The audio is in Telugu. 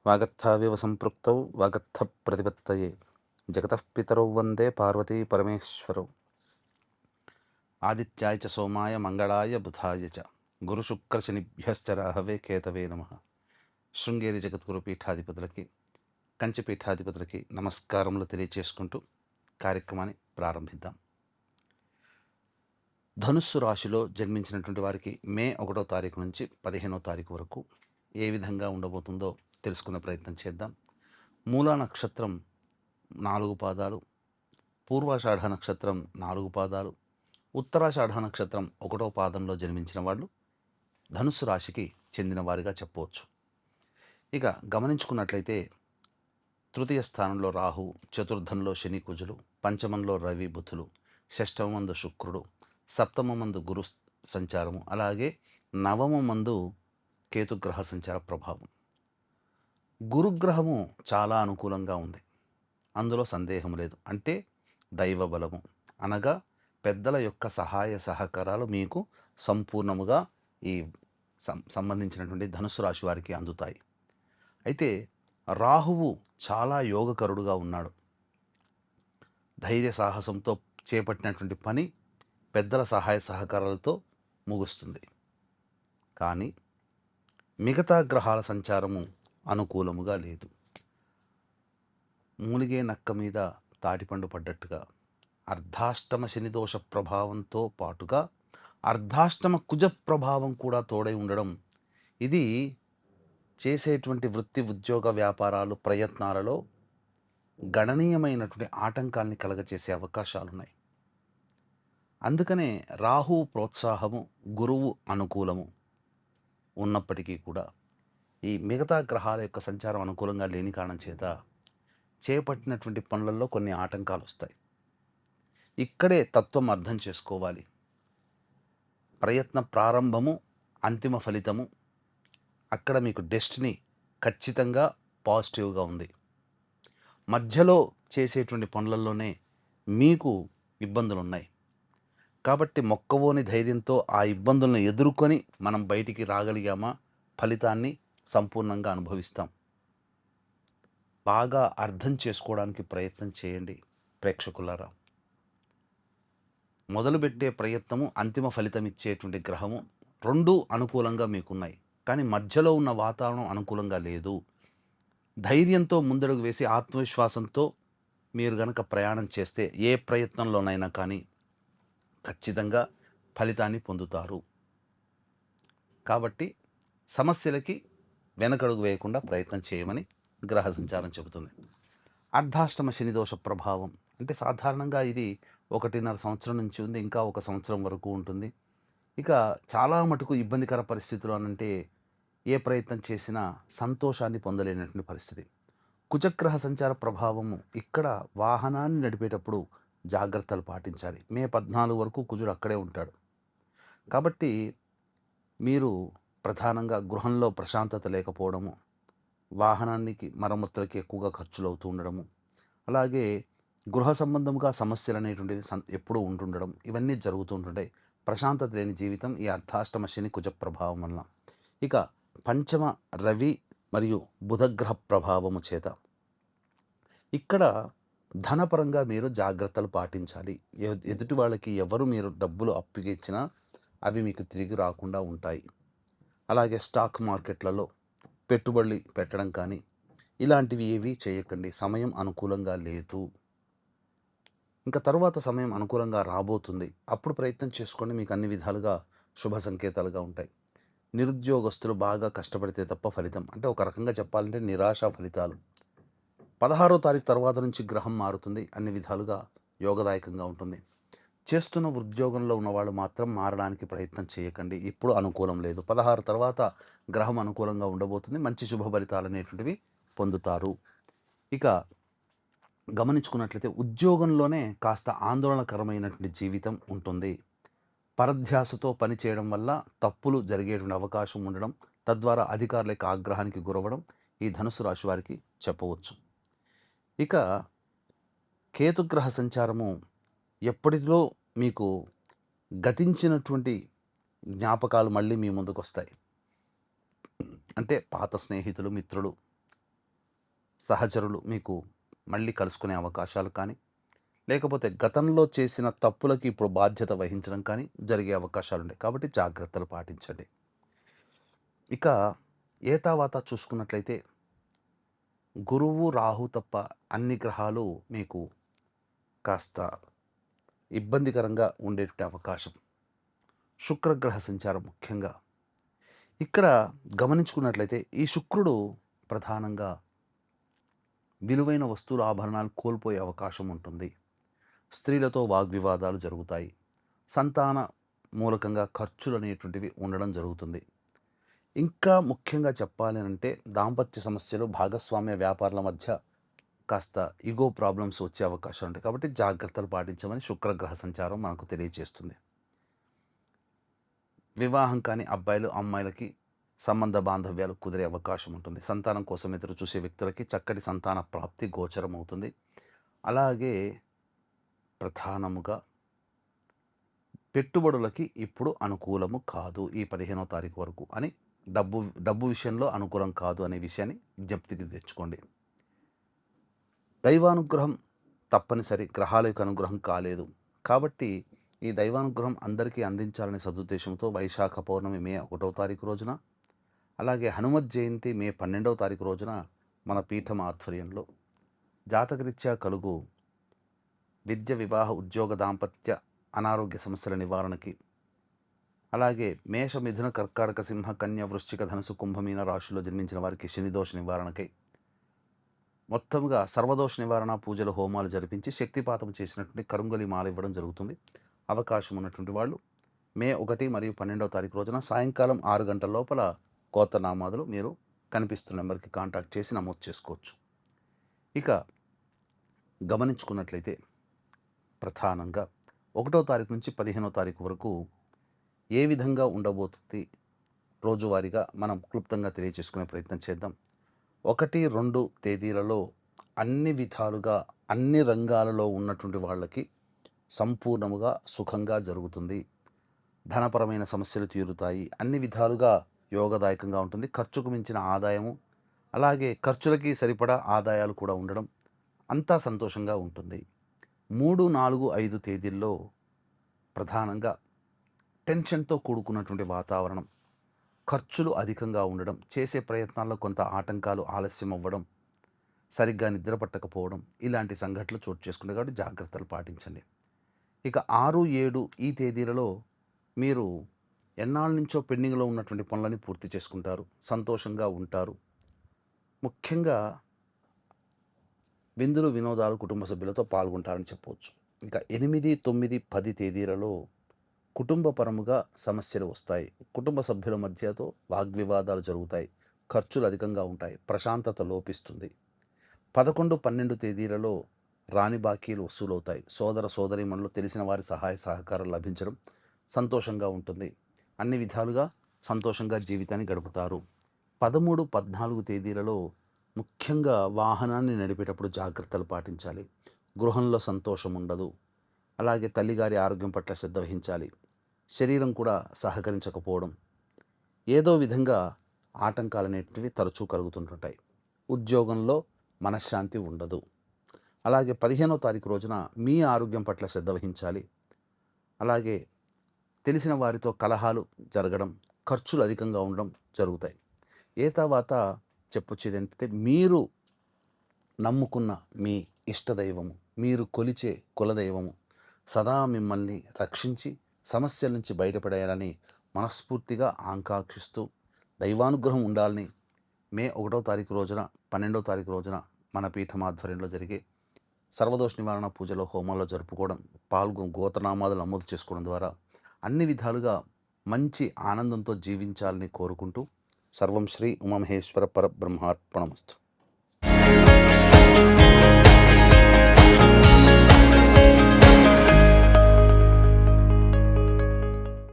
వాగర్థావివ సంపృక్తౌ వాగర్థ ప్రతిపత్తయే జగతః పితరౌ వందే పార్వతీ పరమేశ్వరౌ. ఆదిత్యాయ చ సోమాయ మంగళాయ బుధాయ చ గురుశుక్రశనిభ్యశ్చ రాహవే కేతవే నమః. శృంగేరి జగద్గురు పీఠాధిపతులకి, కంచి పీఠాధిపతులకి నమస్కారములు తెలియచేసుకుంటూ కార్యక్రమాన్ని ప్రారంభిద్దాం. ధనుస్సు రాశిలో జన్మించినటువంటి వారికి మే 1వ తారీఖు నుంచి 15వ తారీఖు వరకు ఏ విధంగా ఉండబోతుందో తెలుసుకునే ప్రయత్నం చేద్దాం. మూలా నక్షత్రం 4 పాదాలు, పూర్వాషాఢ నక్షత్రం 4 పాదాలు, ఉత్తరాషాఢ నక్షత్రం 1వ పాదంలో జన్మించిన వాళ్ళు ధనుస్సు రాశికి చెందిన వారిగా చెప్పవచ్చు. ఇక గమనించుకున్నట్లయితే తృతీయ స్థానంలో రాహు, చతుర్థంలో శని కుజులు, పంచమంలో రవి బుధులు, షష్టమందు శుక్రుడు, సప్తమందు గురు సంచారము, అలాగే నవమందు కేతుగ్రహ సంచార ప్రభావం. గురుగ్రహము చాలా అనుకూలంగా ఉంది, అందులో సందేహం లేదు. అంటే దైవ బలము అనగా పెద్దల యొక్క సహాయ సహకారాలు మీకు సంపూర్ణముగా ఈ సంబంధించినటువంటి ధనుస్సు రాశి వారికి అందుతాయి. అయితే రాహువు చాలా యోగకరుడుగా ఉన్నాడు. ధైర్య సాహసంతో చేపట్టినటువంటి పని పెద్దల సహాయ సహకారాలతో ముగుస్తుంది. కానీ మిగతా గ్రహాల సంచారము అనుకూలముగా లేదు. మూలిగే నక్క మీద తాటిపండు పడ్డట్టుగా అర్ధాష్టమ శనిదోష ప్రభావంతో పాటుగా అర్ధాష్టమ కుజ ప్రభావం కూడా తోడై ఉండడం, ఇది చేసేటువంటి వృత్తి ఉద్యోగ వ్యాపారాలు ప్రయత్నాలలో గణనీయమైనటువంటి ఆటంకాల్ని కలగచేసే అవకాశాలున్నాయి. అందుకనే రాహు ప్రోత్సాహము, గురువు అనుకూలము ఉన్నప్పటికీ కూడా ఈ మిగతా గ్రహాల యొక్క సంచారం అనుకూలంగా లేని కారణం చేత చేపట్టినటువంటి పనులలో కొన్ని ఆటంకాలు వస్తాయి. ఇక్కడే తత్వం అర్థం చేసుకోవాలి. ప్రయత్న ప్రారంభము, అంతిమ ఫలితము, అక్కడ మీకు డెస్టినీ ఖచ్చితంగా పాజిటివ్గా ఉంది. మధ్యలో చేసేటువంటి పనులలోనే మీకు ఇబ్బందులు ఉన్నాయి. కాబట్టి మొక్కవోని ధైర్యంతో ఆ ఇబ్బందులను ఎదుర్కొని మనం బయటికి రాగలిగామా, ఫలితాన్ని సంపూర్ణంగా అనుభవిస్తాం. బాగా అర్థం చేసుకోవడానికి ప్రయత్నం చేయండి ప్రేక్షకులారా. మొదలుపెట్టే ప్రయత్నము, అంతిమ ఫలితం ఇచ్చేటువంటి గ్రహము రెండూ అనుకూలంగా మీకున్నాయి. కానీ మధ్యలో ఉన్న వాతావరణం అనుకూలంగా లేదు. ధైర్యంతో ముందడుగు వేసి ఆత్మవిశ్వాసంతో మీరు గనక ప్రయాణం చేస్తే ఏ ప్రయత్నంలోనైనా కానీ ఖచ్చితంగా ఫలితాన్ని పొందుతారు. కాబట్టి సమస్యలకి వెనకడుగు వేయకుండా ప్రయత్నం చేయమని గ్రహ సంచారం చెబుతుంది. అర్ధాష్టమ శనిదోష ప్రభావం అంటే సాధారణంగా ఇది 1.5 సంవత్సరం నుంచి ఉంది, ఇంకా 1 సంవత్సరం వరకు ఉంటుంది. ఇక చాలా మటుకు ఇబ్బందికర పరిస్థితులు అనంటే ఏ ప్రయత్నం చేసినా సంతోషాన్ని పొందలేనటువంటి పరిస్థితి. కుజగ్రహ సంచార ప్రభావము ఇక్కడ వాహనాన్ని నడిపేటప్పుడు జాగ్రత్తలు పాటించాలి. మే 14 వరకు కుజుడు అక్కడే ఉంటాడు. కాబట్టి మీరు ప్రధానంగా గృహంలో ప్రశాంతత లేకపోవడము, వాహనానికి మరమ్మతులకి ఎక్కువగా ఖర్చులు అవుతూ ఉండడము, అలాగే గృహ సంబంధముగా సమస్యలు అనేటువంటివి ఎప్పుడూ ఉంటుండడం, ఇవన్నీ జరుగుతూ ఉంటుంటాయి. ప్రశాంతత లేని జీవితం ఈ అర్ధాష్టమ శని కుజ ప్రభావం వలన. ఇక పంచమ రవి మరియు బుధగ్రహ ప్రభావము చేత ఇక్కడ ధనపరంగా మీరు జాగ్రత్తలు పాటించాలి. ఎదుటి వాళ్ళకి ఎవరు మీరు డబ్బులు అప్పుగా ఇచ్చినా అవి మీకు తిరిగి రాకుండా ఉంటాయి. అలాగే స్టాక్ మార్కెట్లలో పెట్టుబడి పెట్టడం కానీ ఇలాంటివి ఏవి చేయకండి. సమయం అనుకూలంగా లేదు. ఇంకా తరువాత సమయం అనుకూలంగా రాబోతుంది. అప్పుడు ప్రయత్నం చేసుకోండి. మీకు అన్ని విధాలుగా శుభ సంకేతాలుగా ఉంటాయి. నిరుద్యోగస్తులు బాగా కష్టపడితే తప్ప ఫలితం అంటే ఒక రకంగా చెప్పాలంటే నిరాశ ఫలితాలు. 16వ తారీఖు తర్వాత నుంచి గ్రహం మారుతుంది, అన్ని విధాలుగా యోగదాయకంగా ఉంటుంది. చేస్తున్న ఉద్యోగంలో ఉన్నవాళ్ళు మాత్రం మారడానికి ప్రయత్నం చేయకండి. ఇప్పుడు అనుకూలం లేదు. 16 తర్వాత గ్రహం అనుకూలంగా ఉండబోతుంది. మంచి శుభ ఫలితాలు అనేటువంటివి పొందుతారు. ఇక గమనించుకున్నట్లయితే ఉద్యోగంలోనే కాస్త ఆందోళనకరమైనటువంటి జీవితం ఉంటుంది. పరధ్యాసతో పనిచేయడం వల్ల తప్పులు జరిగేటువంటి అవకాశం ఉండడం, తద్వారా అధికారుల యొక్క ఆగ్రహానికి గురవడం ఈ ధనుసు రాశి వారికి చెప్పవచ్చు. ఇక కేతుగ్రహ సంచారము ఎప్పటిలో మీకు గతించినటువంటి జ్ఞాపకాలు మళ్ళీ మీ ముందుకొస్తాయి. అంటే పాత స్నేహితులు, మిత్రులు, సహచరులు మీకు మళ్ళీ కలుసుకునే అవకాశాలు కానీ, లేకపోతే గతంలో చేసిన తప్పులకి ఇప్పుడు బాధ్యత వహించడం కానీ జరిగే అవకాశాలుంటాయి. కాబట్టి జాగ్రత్తలు పాటించండి. ఇక ఏతావాతా చూసుకున్నట్లయితే గురువు, రాహు తప్ప అన్ని గ్రహాలు మీకు కాస్త ఇబ్బందికరంగా ఉండేటువంటి అవకాశం. శుక్రగ్రహ సంచారం ముఖ్యంగా. ఇక్కడ గమనించుకున్నట్లయితే ఈ శుక్రుడు ప్రధానంగా విలువైన వస్తువులు, ఆభరణాలు కోల్పోయే అవకాశం ఉంటుంది. స్త్రీలతో వాగ్వివాదాలు జరుగుతాయి. సంతాన మూలకంగా ఖర్చులు అనేటువంటివి ఉండడం జరుగుతుంది. ఇంకా ముఖ్యంగా చెప్పాలి అంటే దాంపత్య సమస్యలు, భాగస్వామ్య వ్యాపారాల మధ్య కాస్త ఇగో ప్రాబ్లమ్స్ వచ్చే అవకాశాలు ఉంటాయి. కాబట్టి జాగ్రత్తలు పాటించమని శుక్రగ్రహ సంచారం మనకు తెలియజేస్తుంది. వివాహం కాని అబ్బాయిలు, అమ్మాయిలకి సంబంధ బాంధవ్యాలు కుదిరే అవకాశం ఉంటుంది. సంతానం కోసం ఎదురు చూసే వ్యక్తులకి చక్కటి సంతాన ప్రాప్తి గోచరం అవుతుంది. అలాగే ప్రధానముగా పెట్టుబడులకి ఇప్పుడు అనుకూలము కాదు ఈ 15వ తారీఖు వరకు అని డబ్బు విషయంలో అనుకూలం కాదు అనే విషయాన్ని జ్ఞప్తికి తెచ్చుకోండి. దైవానుగ్రహం తప్పనిసరి, గ్రహాల యొక్క అనుగ్రహం కాలేదు. కాబట్టి ఈ దైవానుగ్రహం అందరికీ అందించాలనే సదుద్దేశంతో వైశాఖ పౌర్ణమి మే 1వ తారీఖు రోజున, అలాగే హనుమత్ జయంతి మే 12వ తారీఖు రోజున మన పీఠం ఆధ్వర్యంలో జాతకరీత్యా కలుగు విద్య, వివాహ, ఉద్యోగ, దాంపత్య, అనారోగ్య సమస్యల నివారణకి, అలాగే మేష, మిథున, కర్కాటక, సింహ, కన్య, వృశ్చిక, ధనుసు, కుంభమీన రాశుల్లో జన్మించిన వారికి శనిదోష నివారణకై మొత్తంగా సర్వదోష నివారణ పూజలు, హోమాలు జరిపించి శక్తిపాతం చేసినటువంటి కరుంగలి మాల ఇవ్వడం జరుగుతుంది. అవకాశం ఉన్నటువంటి వాళ్ళు మే 1 మరియు 12వ తారీఖు రోజున సాయంకాలం 6 గంటల లోపల గోత్రనామాదులు మీరు కనిపిస్తున్న నెంబర్కి కాంటాక్ట్ చేసి నమోదు చేసుకోవచ్చు. ఇక గమనించుకున్నట్లయితే ప్రధానంగా 1వ తారీఖు నుంచి 15వ తారీఖు వరకు ఏ విధంగా ఉండబోతుంది రోజువారీగా మనం క్లుప్తంగా తెలియజేసుకునే ప్రయత్నం చేద్దాం. 1, 2 తేదీలలో అన్ని విధాలుగా అన్ని రంగాలలో ఉన్నటువంటి వాళ్ళకి సంపూర్ణముగా సుఖంగా జరుగుతుంది. ధనపరమైన సమస్యలు తీరుతాయి. అన్ని విధాలుగా యోగదాయకంగా ఉంటుంది. ఖర్చుకు మించిన ఆదాయము, అలాగే ఖర్చులకి సరిపడా ఆదాయాలు కూడా ఉండడం అంతా సంతోషంగా ఉంటుంది. 3, 4, 5 తేదీల్లో ప్రధానంగా టెన్షన్తో కూడుకున్నటువంటి వాతావరణం, ఖర్చులు అధికంగా ఉండడం, చేసే ప్రయత్నాల్లో కొంత ఆటంకాలు, ఆలస్యం అవ్వడం, సరిగ్గా నిద్ర పట్టకపోవడం ఇలాంటి సంఘటనలు చోటు చేసుకుంటాయి. కాబట్టి జాగ్రత్తలు పాటించండి. ఇక 6, 7 ఈ తేదీలలో మీరు ఎన్నాళ్ళ నుంచో పెండింగ్లో ఉన్నటువంటి పనులని పూర్తి చేసుకుంటారు, సంతోషంగా ఉంటారు. ముఖ్యంగా విందులు, వినోదాలు కుటుంబ సభ్యులతో పాల్గొంటారని చెప్పవచ్చు. ఇంకా 8, 9, 10 తేదీలలో కుటుంబపరముగా సమస్యలు వస్తాయి. కుటుంబ సభ్యుల మధ్యతో వాగ్వివాదాలు జరుగుతాయి. ఖర్చులు అధికంగా ఉంటాయి. ప్రశాంతత లోపిస్తుంది. 11, 12 తేదీలలో రాని బాకీలు వసూలవుతాయి. సోదర సోదరీమణులు, తెలిసిన వారి సహాయ సహకారాలు లభించడం సంతోషంగా ఉంటుంది. అన్ని విధాలుగా సంతోషంగా జీవితాన్ని గడుపుతారు. 13, 14 తేదీలలో ముఖ్యంగా వాహనాన్ని నడిపేటప్పుడు జాగ్రత్తలు పాటించాలి. గృహంలో సంతోషం ఉండదు. అలాగే తల్లిగారి ఆరోగ్యం పట్ల శ్రద్ధ వహించాలి. శరీరం కూడా సహకరించకపోవడం, ఏదో విధంగా ఆటంకాలు అనేటివి తరచూ కలుగుతుంటుంటాయి. ఉద్యోగంలో మనశ్శాంతి ఉండదు. అలాగే 15వ తారీఖు రోజున మీ ఆరోగ్యం పట్ల శ్రద్ధ వహించాలి. అలాగే తెలిసిన వారితో కలహాలు జరగడం, ఖర్చులు అధికంగా ఉండడం జరుగుతాయి. తర్వాత చెప్పొచ్చేది ఏంటంటే మీరు నమ్ముకున్న మీ ఇష్టదైవము, మీరు కొలిచే కులదైవము సదా మిమ్మల్ని రక్షించి సమస్యల నుంచి బయటపడేయాలని మనస్ఫూర్తిగా ఆకాంక్షిస్తూ దైవానుగ్రహం ఉండాలని మే 1వ తారీఖు రోజున, 12వ తారీఖు రోజున మన పీఠం ఆధ్వర్యంలో జరిగే సర్వదోష నివారణ పూజలో, హోమాల్లో జరుపుకోవడం, గోత్రనామాలు నమోదు చేసుకోవడం ద్వారా అన్ని విధాలుగా మంచి ఆనందంతో జీవించాలని కోరుకుంటూ సర్వం శ్రీ ఉమామహేశ్వర పరబ్రహ్మార్పణమస్తు.